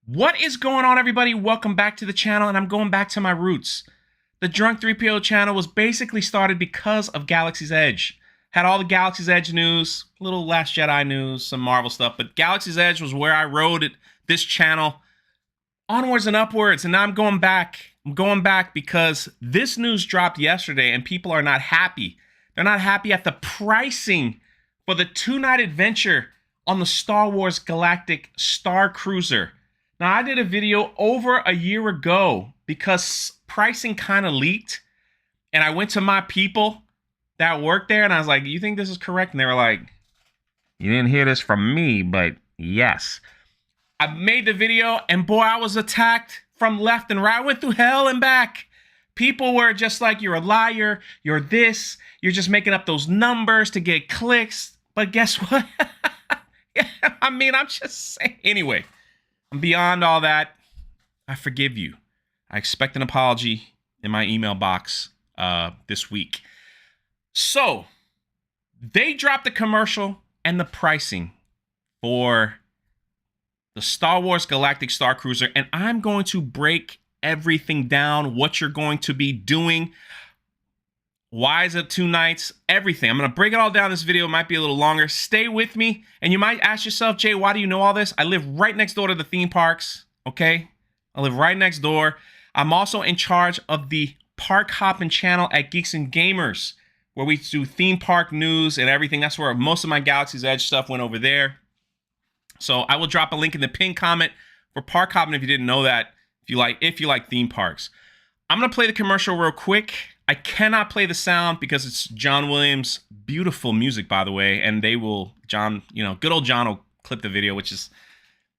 What is going on, everybody? Welcome back to the channel, and I'm going back to my roots. The Drunk 3PO channel was basically started because of Galaxy's Edge. Had all the Galaxy's Edge news, a little Last Jedi news, some Marvel stuff, but Galaxy's Edge was where I rode this channel onwards and upwards, and now I'm going back. I'm going back because this news dropped yesterday, and people are not happy. They're not happy at the pricing for the two-night adventure on the Star Wars Galactic Starcruiser. Now, I did a video over a year ago because pricing kind of leaked, and I went to my people that work there, and I was like, you think this is correct? And they were like, you didn't hear this from me, but yes. I made the video, and boy, I was attacked from left and right. I went through hell and back. People were just like, you're a liar, you're this, you're just making up those numbers to get clicks. But guess what? Yeah, I mean, I'm just saying. Anyway, beyond all that, I forgive you. I expect an apology in my email box this week. So, they dropped the commercial and the pricing for the Star Wars Galactic Starcruiser, and I'm going to break everything down, what you're going to be doing, why is it 2 nights, everything. I'm going to break it all down. This video might be a little longer. Stay with me. And you might ask yourself, Jay, why do you know all this? I live right next door to the theme parks, okay? I live right next door. I'm also in charge of the park hopping channel at Geeks and Gamers, where we do theme park news and everything. That's where most of my Galaxy's Edge stuff went over there. So I will drop a link in the pinned comment for park hopping if you didn't know that, if you like theme parks. I'm going to play the commercial real quick. I cannot play the sound because it's John Williams' beautiful music, by the way, and they will, good old John will clip the video, which is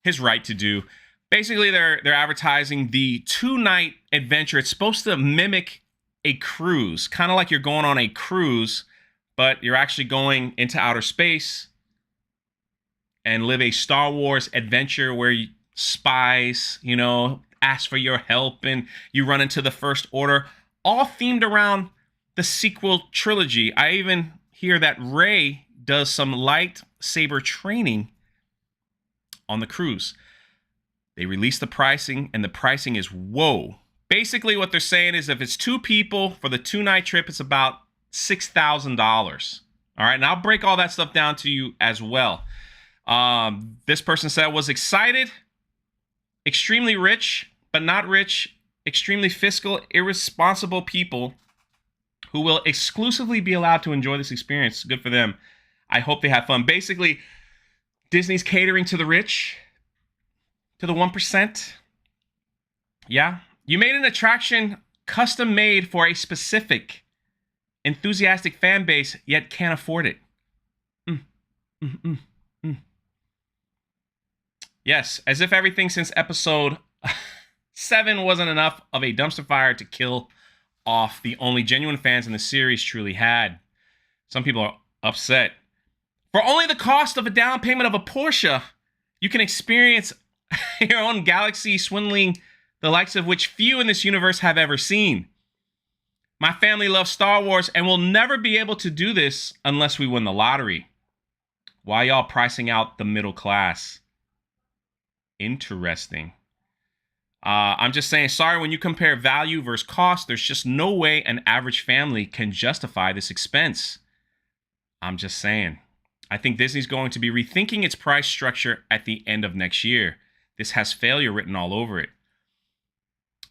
his right to do. Basically, they're advertising the 2-night adventure. It's supposed to mimic a cruise, kind of like you're going on a cruise, but you're actually going into outer space and live a Star Wars adventure where you spies, ask for your help, and you run into the First Order, all themed around the sequel trilogy. I even hear that Rey does some lightsaber training on the cruise. They released the pricing, and the pricing is whoa. Basically, what they're saying is if it's 2 people for the 2-night trip, it's about $6,000. All right, and I'll break all that stuff down to you as well. This person said was excited, extremely rich, but not rich, extremely fiscal, irresponsible people who will exclusively be allowed to enjoy this experience. Good for them. I hope they have fun. Basically, Disney's catering to the rich, to the 1%. Yeah. You made an attraction custom made for a specific enthusiastic fan base, yet can't afford it. Yes, as if everything since episode 7 wasn't enough of a dumpster fire to kill off the only genuine fans in the series truly had. Some people are upset. For only the cost of a down payment of a Porsche, you can experience your own galaxy swindling, the likes of which few in this universe have ever seen. My family loves Star Wars and will never be able to do this unless we win the lottery. Why y'all pricing out the middle class? Interesting. I'm just saying, sorry, when you compare value versus cost, there's just no way an average family can justify this expense. I'm just saying. I think Disney's going to be rethinking its price structure at the end of next year. This has failure written all over it.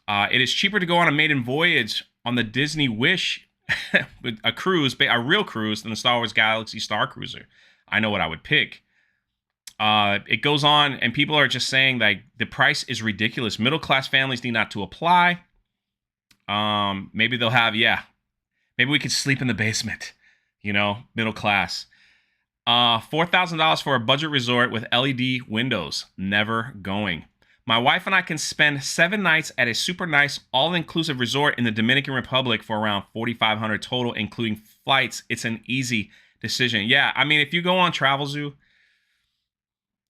It is cheaper to go on a maiden voyage on the Disney Wish, with a cruise, a real cruise, than the Star Wars Galaxy Starcruiser. I know what I would pick. It goes on, and people are just saying like the price is ridiculous. Middle class families need not to apply. Maybe they'll have, maybe we could sleep in the basement, middle class. $4,000 for a budget resort with LED windows. Never going. My wife and I can spend 7 nights at a super nice all-inclusive resort in the Dominican Republic for around $4,500 total, including flights. It's an easy decision. Yeah, I mean, if you go on TravelZoo,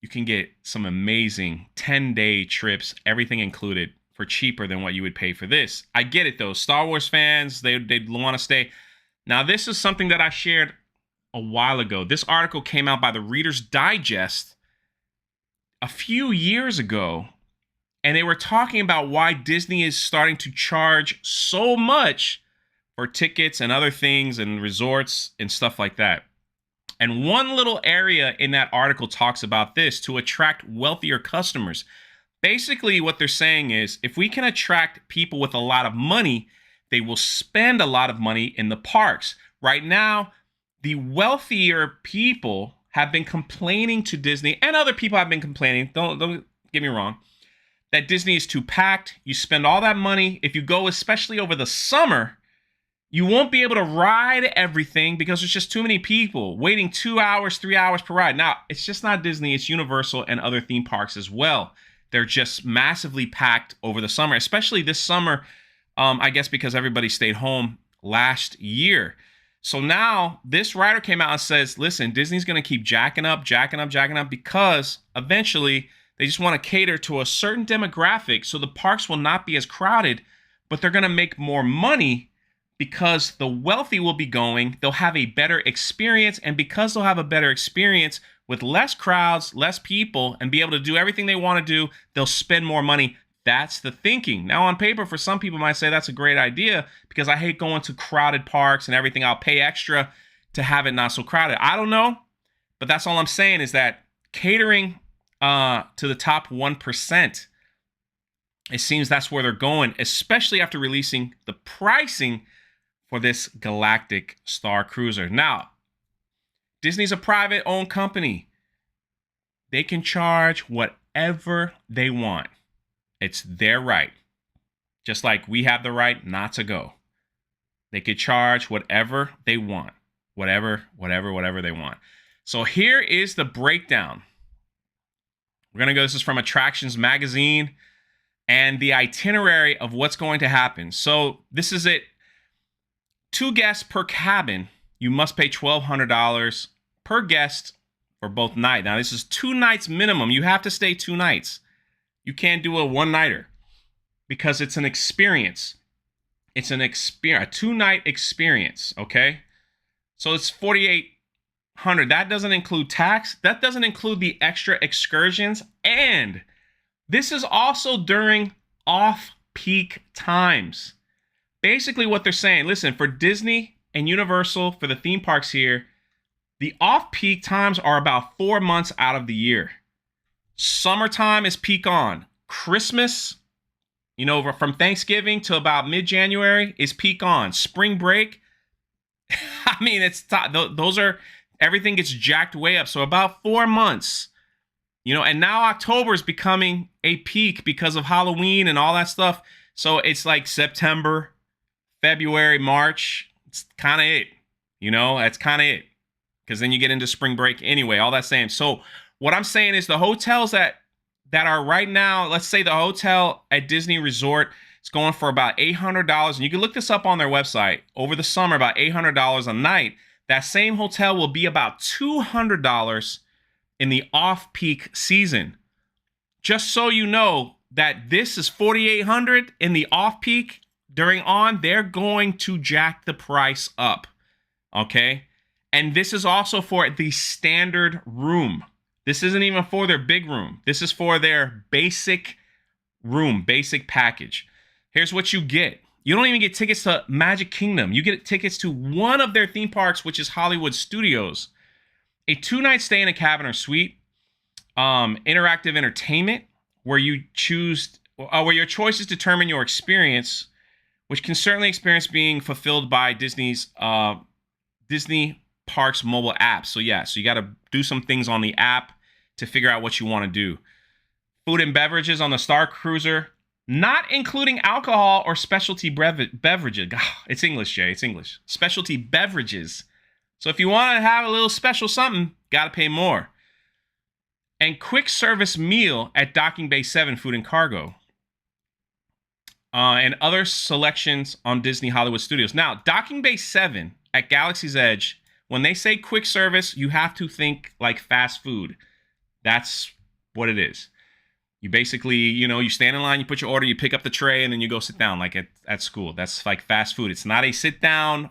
you can get some amazing 10-day trips, everything included, for cheaper than what you would pay for this. I get it, though. Star Wars fans, they want to stay. Now, this is something that I shared a while ago. This article came out by the Reader's Digest a few years ago, And they were talking about why Disney is starting to charge so much for tickets and other things and resorts and stuff like that. And one little area in that article talks about this to attract wealthier customers. Basically, what they're saying is if we can attract people with a lot of money, they will spend a lot of money in the parks. Right now, the wealthier people have been complaining to Disney, and other people have been complaining, don't get me wrong, that Disney is too packed. You spend all that money. If you go, especially over the summer, you won't be able to ride everything because there's just too many people waiting 2 hours, 3 hours per ride. Now, it's just not Disney. It's Universal and other theme parks as well. They're just massively packed over the summer, especially this summer, I guess because everybody stayed home last year. So now this writer came out and says, listen, Disney's going to keep jacking up because eventually they just want to cater to a certain demographic so the parks will not be as crowded, but they're going to make more money because the wealthy will be going. They'll have a better experience, and because they'll have a better experience with less crowds, less people, and be able to do everything they want to do, they'll spend more money. That's the thinking. Now, on paper, for some people might say that's a great idea because I hate going to crowded parks and everything. I'll pay extra to have it not so crowded. I don't know, but that's all I'm saying is that catering to the top 1%, it seems that's where they're going, especially after releasing the pricing for this Galactic Starcruiser. Now, Disney's a private-owned company. They can charge whatever they want. It's their right. Just like we have the right not to go. They could charge whatever they want. Whatever they want. So here is the breakdown. We're going to go, this is from Attractions Magazine, and the itinerary of what's going to happen. So this is it. 2 guests per cabin. You must pay $1,200 per guest for both nights. Now, this is 2 nights minimum. You have to stay 2 nights. You can't do a one-nighter because it's an experience. It's an experience, a 2-night experience, okay? So it's $4,800. That doesn't include tax. That doesn't include the extra excursions. And this is also during off-peak times. Basically what they're saying, listen, for Disney and Universal, for the theme parks here, the off-peak times are about 4 months out of the year. Summertime is peak on. Christmas, you know, from Thanksgiving to about mid-January is peak on. Spring break, I mean, those are, everything gets jacked way up. So about 4 months, you know, and now October is becoming a peak because of Halloween and all that stuff. So it's like September, February, March. It's kind of it, you know, that's kind of it. Because then you get into spring break anyway, all that same. So what I'm saying is the hotels that are right now, let's say the hotel at Disney Resort is going for about $800. And you can look this up on their website. Over the summer, about $800 a night. That same hotel will be about $200 in the off-peak season. Just so you know that this is $4,800 in the off-peak. During on, they're going to jack the price up. Okay? And this is also for the standard room. This isn't even for their big room. This is for their basic room, basic package. Here's what you get. You don't even get tickets to Magic Kingdom. You get tickets to one of their theme parks, which is Hollywood Studios. A 2-night stay in a cabin or suite. Interactive entertainment, where you choose, where your choices determine your experience, which can certainly experience being fulfilled by Disney's Disney Parks mobile app. So yeah, so you got to do some things on the app to figure out what you want to do. Food and beverages on the Starcruiser, not including alcohol or specialty beverages. It's English, Jay. It's English. Specialty beverages. So if you want to have a little special something, got to pay more. And quick service meal at Docking Bay 7 Food and Cargo. And other selections on Disney Hollywood Studios. Now, Docking Bay 7 at Galaxy's Edge, when they say quick service, you have to think like fast food. That's what it is. You basically, you know, you stand in line, you put your order, you pick up the tray, and then you go sit down like at school. That's like fast food. It's not a sit-down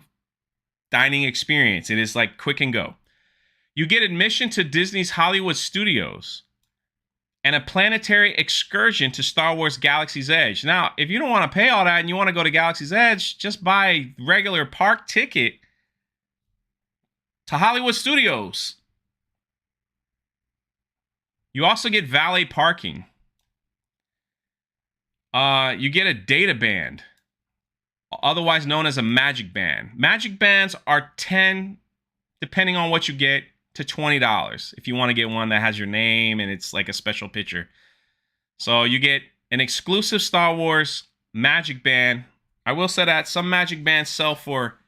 dining experience. It is like quick and go. You get admission to Disney's Hollywood Studios. and a planetary excursion to Star Wars Galaxy's Edge. Now, if you don't want to pay all that and you want to go to Galaxy's Edge, just buy a regular park ticket to Hollywood Studios. You also get valet parking. You get a data band, otherwise known as a magic band. Magic bands are $10, depending on what you get, to $20 if you want to get one that has your name and it's like a special picture. So you get an exclusive Star Wars magic band. I will say that some magic bands sell for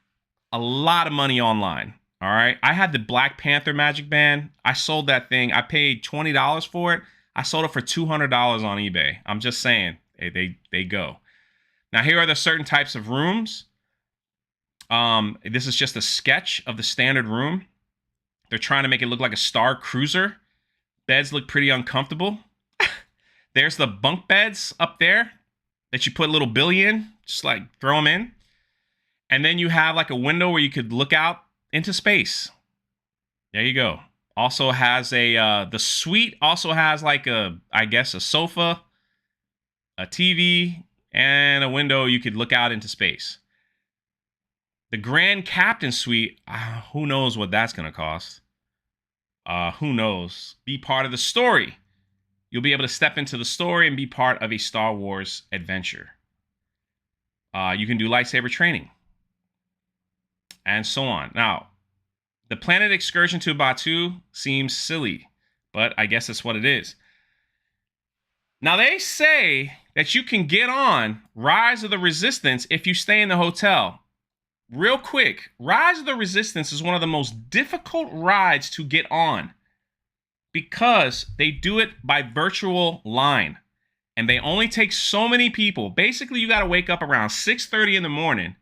a lot of money online. All right. I had the Black Panther magic band. I sold that thing. I paid $20 for it. I sold it for $200 on eBay. I'm just saying, they go. Now, here are the certain types of rooms. This is just a sketch of the standard room. They're trying to make it look like a Star Cruiser. Beds look pretty uncomfortable. There's the bunk beds up there that you put a little Billy in. Just like throw them in. And then you have like a window where you could look out into space. There you go. Also has the suite also has like I guess a sofa, a TV, and a window you could look out into space. The Grand Captain Suite, who knows what that's going to cost? Who knows? Be part of the story. You'll be able to step into the story and be part of a Star Wars adventure. You can do lightsaber training. And so on. Now, the Planet Excursion to Batuu seems silly, but I guess that's what it is. Now, they say that you can get on Rise of the Resistance if you stay in the hotel. Real quick, Rise of the Resistance is one of the most difficult rides to get on because they do it by virtual line and they only take so many people. Basically, you got to wake up around 6:30 in the morning,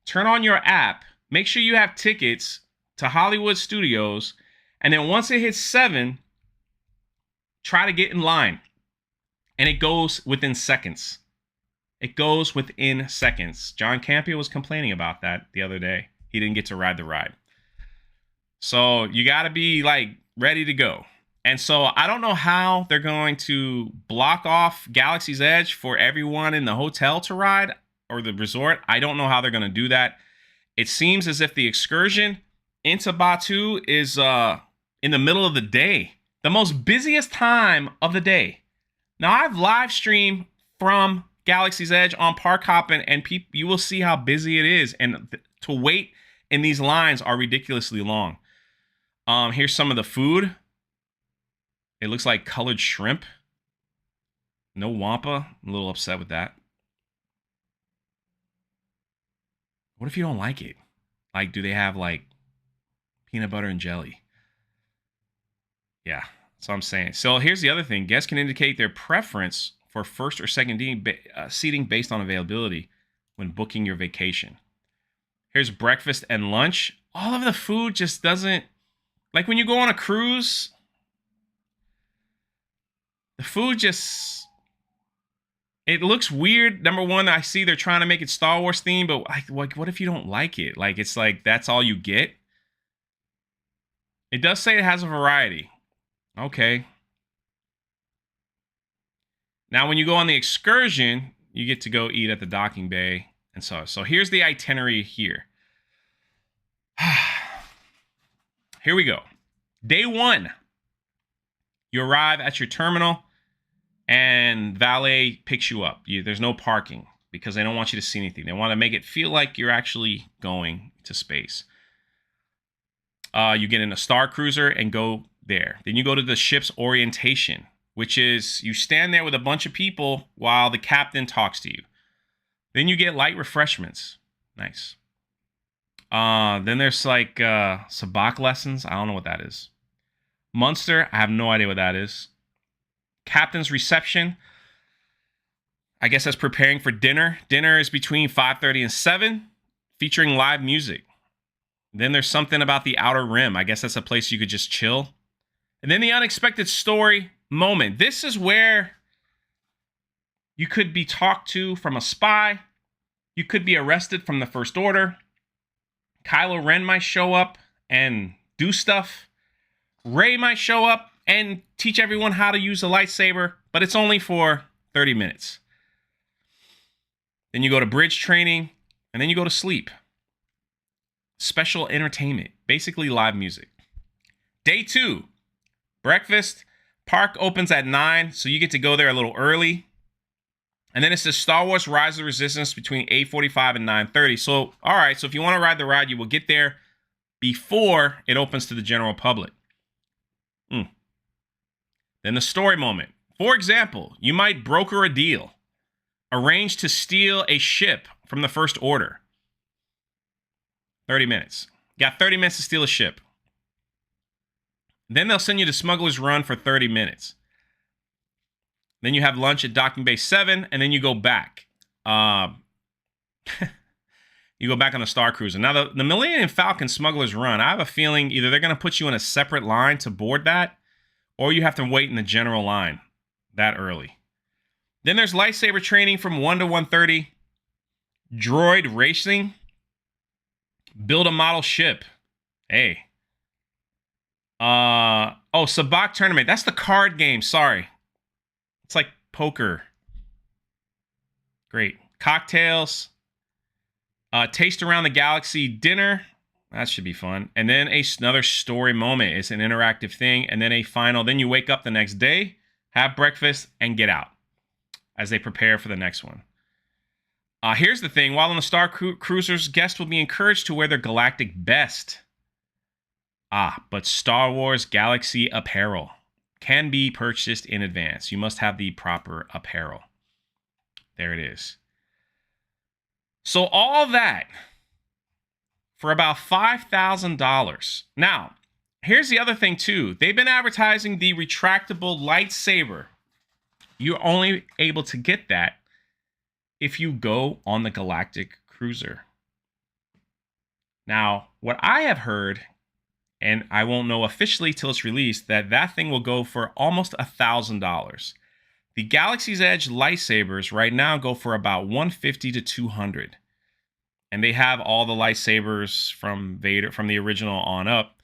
turn on your app, make sure you have tickets to Hollywood Studios, and then once it hits 7, try to get in line. And it goes within seconds. It goes within seconds. John Campea was complaining about that the other day. He didn't get to ride the ride. So you got to be like ready to go. And so I don't know how they're going to block off Galaxy's Edge for everyone in the hotel to ride or the resort. I don't know how they're going to do that. It seems as if the excursion into Batuu is in the middle of the day, the most busiest time of the day. Now, I've live streamed from Galaxy's Edge on Park Hoppin', and you will see how busy it is. And to wait in these lines are ridiculously long. Here's some of the food. It looks like colored shrimp. No wampa. I'm a little upset with that. What if you don't like it? Like, do they have like peanut butter and jelly? Yeah. So I'm saying. So here's the other thing. Guests can indicate their preference for first or second seating based on availability when booking your vacation. Here's breakfast and lunch. All of the food just doesn't... Like when you go on a cruise, the food just... It looks weird. Number one, I see they're trying to make it Star Wars themed, but like, what if you don't like it? Like, it's like, that's all you get? It does say it has a variety. Okay. Now, when you go on the excursion, you get to go eat at the docking bay. And so here's the itinerary here. Here we go. Day 1. You arrive at your terminal and valet picks you up. There's no parking because they don't want you to see anything. They want to make it feel like you're actually going to space. You get in a Star Cruiser and go there. Then you go to the ship's orientation, which is you stand there with a bunch of people while the captain talks to you. Then you get light refreshments. Nice. Then there's like sabacc lessons. I don't know what that is. Munster, I have no idea what that is. Captain's reception. I guess that's preparing for dinner. Dinner is between 5:30 and 7, featuring live music. Then there's something about the Outer Rim. I guess that's a place you could just chill. And then the unexpected story moment. This is where you could be talked to from a spy. You could be arrested from the First Order. Kylo Ren might show up and do stuff. Rey might show up and teach everyone how to use a lightsaber, but it's only for 30 minutes. Then you go to bridge training, and then you go to sleep. Special entertainment, basically live music. Day 2, breakfast. Park opens at 9, so you get to go there a little early. And then it says Star Wars Rise of the Resistance between 8:45 and 9:30. So, all right, so if you want to ride the ride, you will get there before it opens to the general public. Then the story moment. For example, you might broker a deal. Arrange to steal a ship from the First Order. 30 minutes. You got 30 minutes to steal a ship. Then they'll send you to Smuggler's Run for 30 minutes. Then you have lunch at Docking Bay 7, and then you go back. You go back on the Starcruiser. Now, the Millennium Falcon Smuggler's Run, I have a feeling either they're going to put you in a separate line to board that, or you have to wait in the general line that early. Then there's lightsaber training from 1 to 1:30. Droid racing. Build a model ship. Hey. Sabak tournament. That's the card game. Sorry. It's like poker. Great. Cocktails. Taste around the galaxy dinner. That should be fun. And then another story moment. It's an interactive thing. And then a final. Then you wake up the next day, have breakfast, and get out as they prepare for the next one. Here's the thing. While on the Star Cruisers, guests will be encouraged to wear their galactic best. But Star Wars Galaxy apparel can be purchased in advance. You must have the proper apparel. There it is. So all that for about $5,000. Now, here's the other thing too. They've been advertising the retractable lightsaber. You're only able to get that if you go on the Galactic Cruiser. Now, what I have heard, and I won't know officially till it's released, that thing will go for almost $1,000. The Galaxy's Edge lightsabers right now go for about $150 to $200. And they have all the lightsabers from Vader, from the original on up.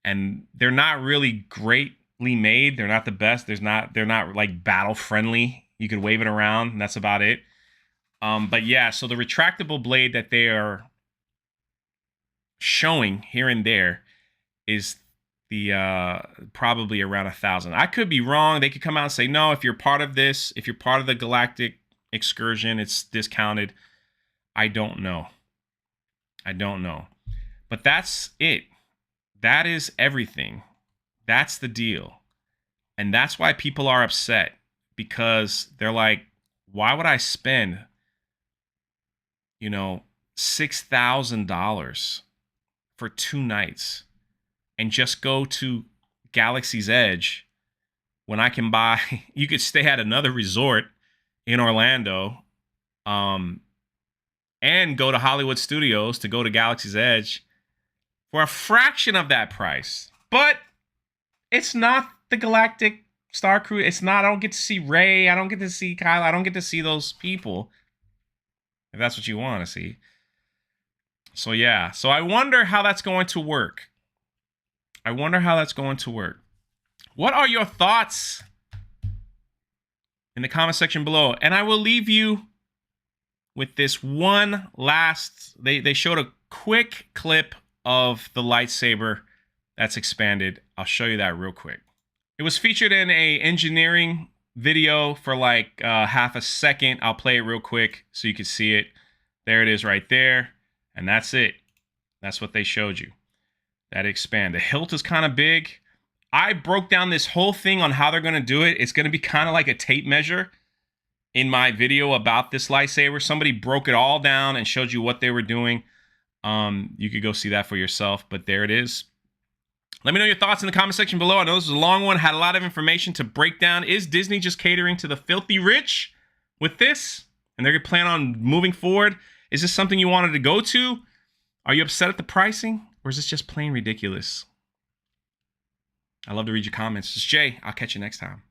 And they're not really greatly made. They're not the best. They're not like battle friendly. You could wave it around, and that's about it. But yeah, so the retractable blade that they are showing here and there is the probably around $1,000. I could be wrong. They could come out and say, no, if you're part of this, if you're part of the Galactic Excursion, it's discounted. I don't know. But that's it. That is everything. That's the deal. And that's why people are upset, because they're like, why would I spend, $6,000 for 2 nights and just go to Galaxy's Edge when I can buy, you could stay at another resort in Orlando, and go to Hollywood Studios to go to Galaxy's Edge for a fraction of that price. But it's not the Galactic Starcruiser. It's not, I don't get to see Rey. I don't get to see Kylo. I don't get to see those people, if that's what you want to see. So yeah, so I wonder how that's going to work. What are your thoughts in the comment section below? And I will leave you with this one last, they showed a quick clip of the lightsaber that's expanded. I'll show you that real quick. It was featured in a engineering video for like half a second. I'll play it real quick so you can see it. There it is right there. And that's it. That's what they showed you. That expand. The hilt is kind of big. I broke down this whole thing on how they're going to do it. It's going to be kind of like a tape measure in my video about this lightsaber. Somebody broke it all down and showed you what they were doing. You could go see that for yourself, but there it is. Let me know your thoughts in the comment section below. I know this is a long one, had a lot of information to break down. Is Disney just catering to the filthy rich with this? And they're going to plan on moving forward? Is this something you wanted to go to? Are you upset at the pricing? Or is this just plain ridiculous? I love to read your comments. It's Jay. I'll catch you next time.